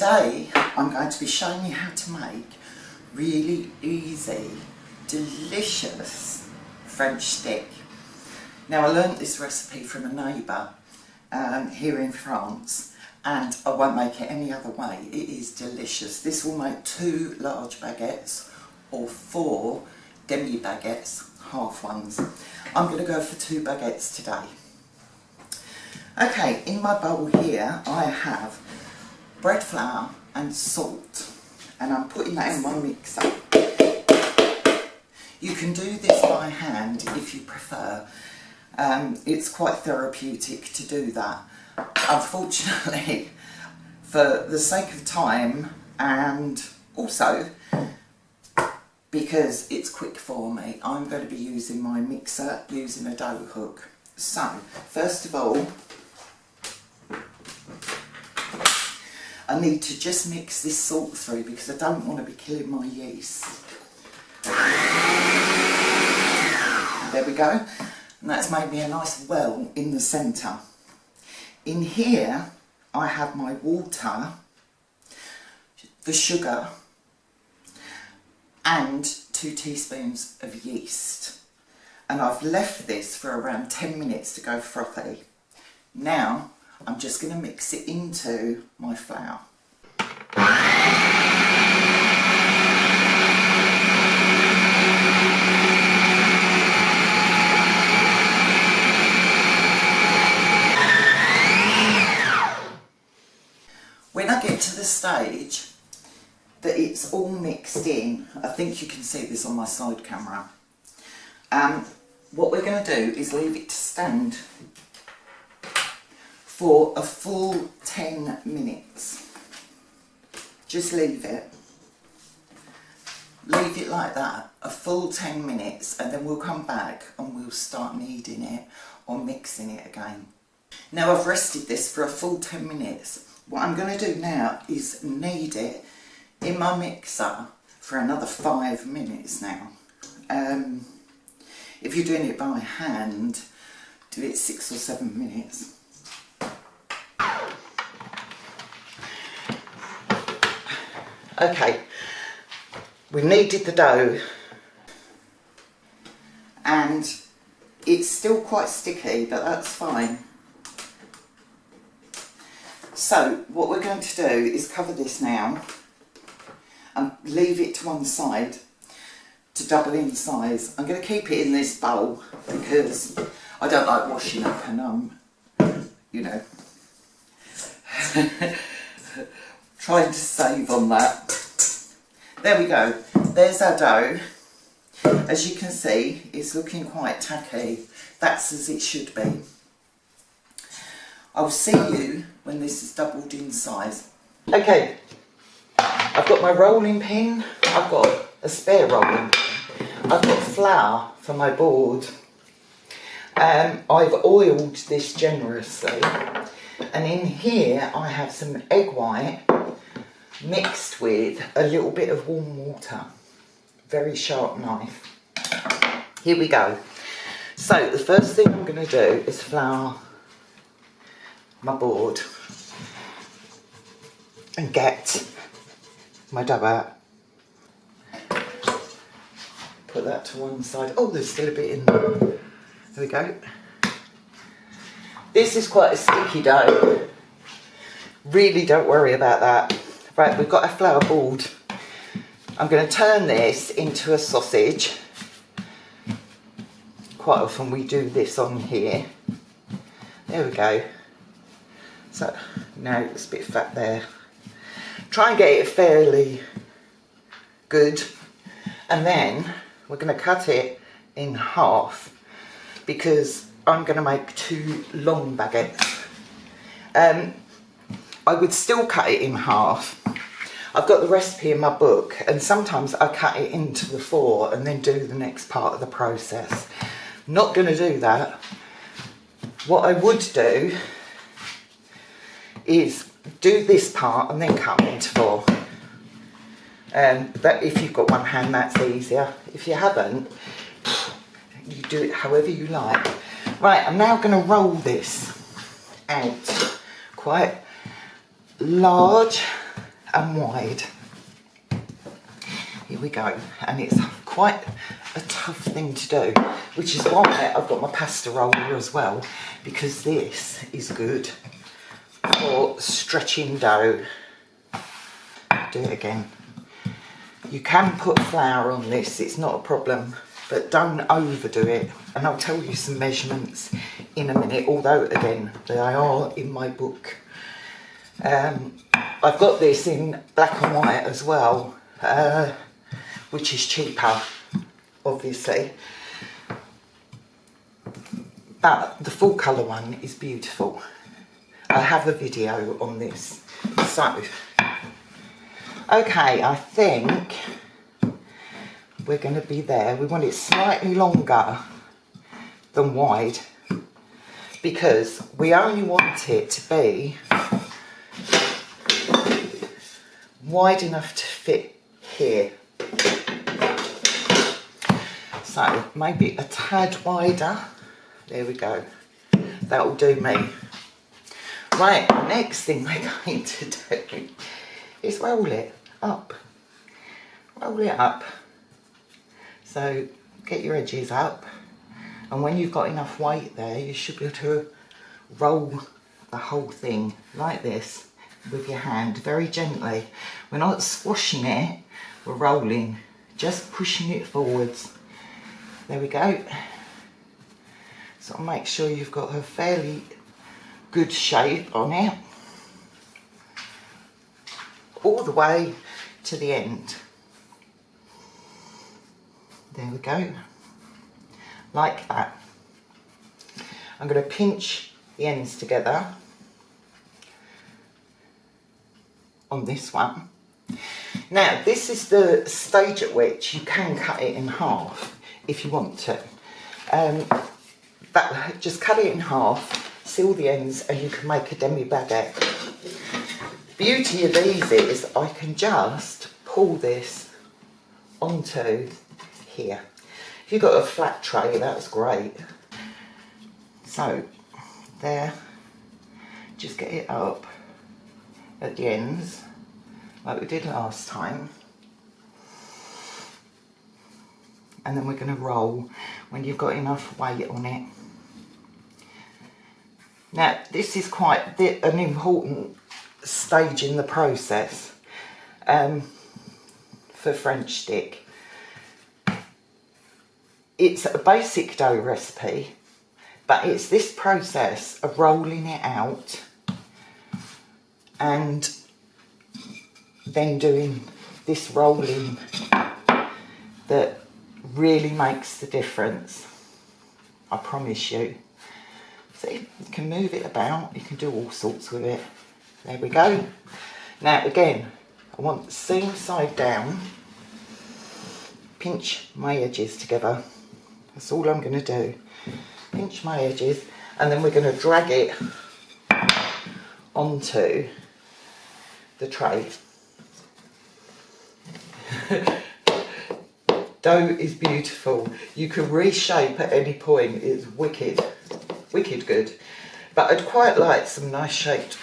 Today I'm going to be showing you how to make really easy, delicious French stick. Now, I learnt this recipe from a neighbour here in France, and I won't make it any other way. It is delicious. This will make 2 large baguettes or 4 demi baguettes, half ones. I'm going to go for 2 baguettes today. Okay, in my bowl here I have bread flour and salt, and I'm putting that in my mixer. You can do this by hand if you prefer. It's quite therapeutic to do that. Unfortunately, for the sake of time and also because it's quick for me, I'm going to be using my mixer using a dough hook. So, first of all, I need to just mix this salt through because I don't want to be killing my yeast. There we go. And that's made me a nice well in the centre. In here I have my water, the sugar and 2 teaspoons of yeast. And I've left this for around 10 minutes to go frothy. Now I'm just going to mix it into my flour. When I get to the stage that it's all mixed in, I think you can see this on my side camera, what we're going to do is leave it to stand for a full 10 minutes. Just leave it like that, a full 10 minutes, and then we'll come back and we'll start kneading it or mixing it again. Now I've rested this for a full 10 minutes. What I'm going to do now is knead it in my mixer for another 5 minutes now. If you're doing it by hand, do it 6 or 7 minutes. Okay, we kneaded the dough and it's still quite sticky, but that's fine. So what we're going to do is cover this now and leave it to one side to double in size. I'm going to keep it in this bowl because I don't like washing up and you know, trying to save on that. There we go, there's our dough. As you can see, it's looking quite tacky. That's as it should be. I'll see you when this is doubled in size. Okay, I've got my rolling pin, I've got a spare rolling pin, I've got flour for my board. I've oiled this generously, and in here I have some egg white mixed with a little bit of warm water. Very sharp knife. Here we go. So the first thing I'm going to do is flour my board and get my dough out. Put that to one side. Oh, there's still a bit in there. There we go. This is quite a sticky dough. Really don't worry about that. Right, we've got a flour board. I'm going to turn this into a sausage. Quite often we do this on here. There we go. So now it's a bit fat there. Try and get it fairly good, and then we're going to cut it in half because I'm going to make 2 long baguettes. I would still cut it in half. I've got the recipe in my book, and sometimes I cut it into the 4 and then do the next part of the process. Not going to do that. What I would do is do this part and then cut it into 4. But if you've got one hand, that's easier. If you haven't, you do it however you like. Right, I'm now going to roll this out quite large and wide. Here we go, and it's quite a tough thing to do, which is why I've got my pasta roller as well, because this is good for stretching dough. Do it again. You can put flour on this, it's not a problem, but don't overdo it. And I'll tell you some measurements in a minute, although again, they are in my book. I've got this in black and white as well, which is cheaper, obviously. But the full colour one is beautiful. I have a video on this. So, okay, I think we're going to be there. We want it slightly longer than wide because we only want it to be wide enough to fit here. So maybe a tad wider. There we go. That will do me. Right, next thing we're going to do is roll it up. Roll it up. So get your edges up, and when you've got enough weight there, you should be able to roll the whole thing like this with your hand, very gently. We're not squashing it, we're rolling, just pushing it forwards. There we go. So make sure you've got a fairly good shape on it, all the way to the end. There we go, like that. I'm going to pinch the ends together on this one. Now this is the stage at which you can cut it in half if you want to. Just cut it in half, seal the ends, and you can make a demi baguette. Beauty of these is I can just pull this onto here. If you've got a flat tray, that's great. So there, just get it up at the ends like we did last time, and then we're going to roll when you've got enough weight on it. Now this is quite an important stage in the process for French stick. It's a basic dough recipe, but it's this process of rolling it out and then doing this rolling that really makes the difference. I promise you. See, you can move it about, you can do all sorts with it. There we go. Now again, I want the seam side down. Pinch my edges together. That's all I'm going to do. Pinch my edges, and then we're going to drag it onto the tray. Dough is beautiful. You can reshape at any point. It's wicked, wicked good. But I'd quite like some nice shaped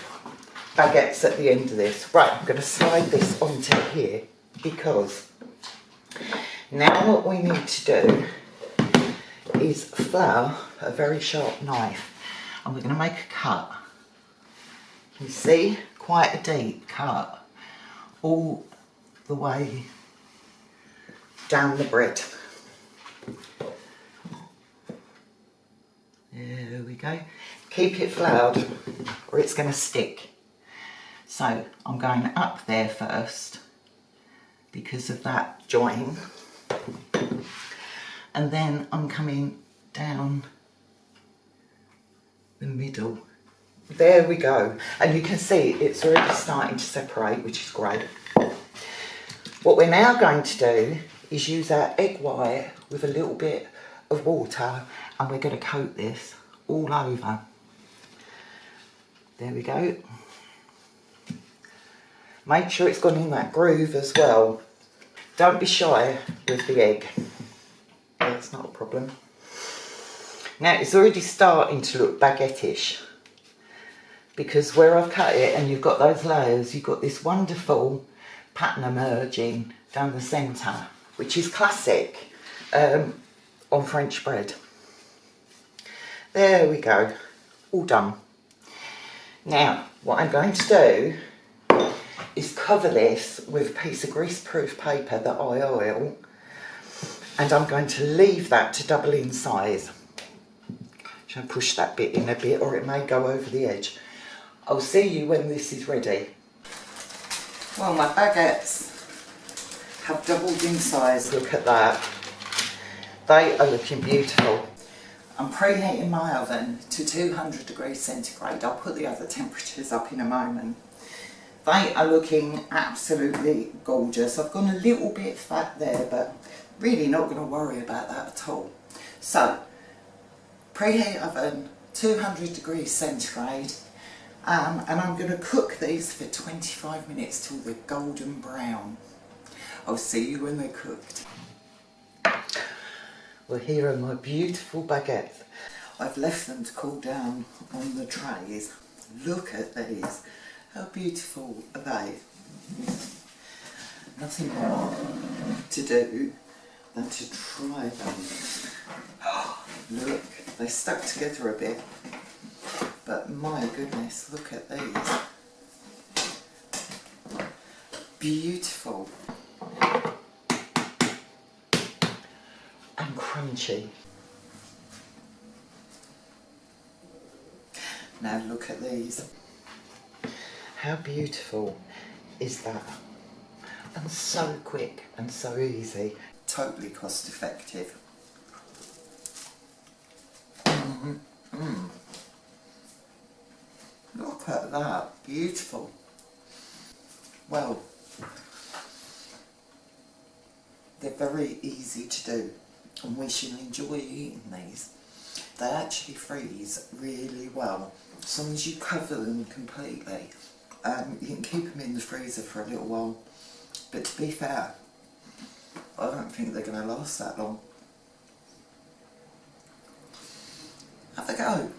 baguettes at the end of this. Right, I'm going to slide this onto here because now what we need to do is flour a very sharp knife, and we're going to make a cut. You see, quite a deep cut all the way down the bread. There we go. Keep it floured or it's going to stick. So I'm going up there first because of that join, and then I'm coming down the middle. There we go, and you can see it's already starting to separate, which is great. What we're now going to do is use our egg white with a little bit of water, and we're going to coat this all over. There we go. Make sure it's gone in that groove as well. Don't be shy with the egg. That's not a problem. Now it's already starting to look baguette-ish because where I've cut it and you've got those layers, you've got this wonderful pattern emerging down the centre, which is classic on French bread. There we go, all done. Now, what I'm going to do is cover this with a piece of grease-proof paper that I oil, and I'm going to leave that to double in size. Shall I push that bit in a bit, or it may go over the edge. I'll see you when this is ready. Well, my baguettes have doubled in size. Look at that. They are looking beautiful. I'm preheating my oven to 200 degrees centigrade. I'll put the other temperatures up in a moment. They are looking absolutely gorgeous. I've gone a little bit fat there, but really not going to worry about that at all. So, preheat oven, 200 degrees centigrade, and I'm going to cook these for 25 minutes till they're golden brown. I'll see you when they're cooked. Well, here are my beautiful baguettes. I've left them to cool down on the trays. Look at these. How beautiful are they? Nothing more to do than to try them. Look, they stuck together a bit, but my goodness, look at these. Beautiful. And crunchy. Now look at these. How beautiful is that? And so quick and so easy. Totally cost effective. Look at that, beautiful. Well, they're very easy to do, and we should enjoy eating these. They actually freeze really well. As long as you cover them completely, you can keep them in the freezer for a little while. But to be fair, I don't think they're going to last that long. Have a go.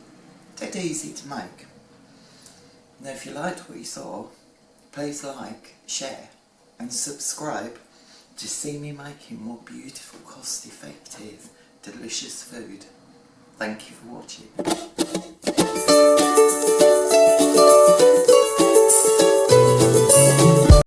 Dead easy to make. Now if you liked what you saw, please like, share and subscribe to see me making more beautiful, cost effective, delicious food. Thank you for watching.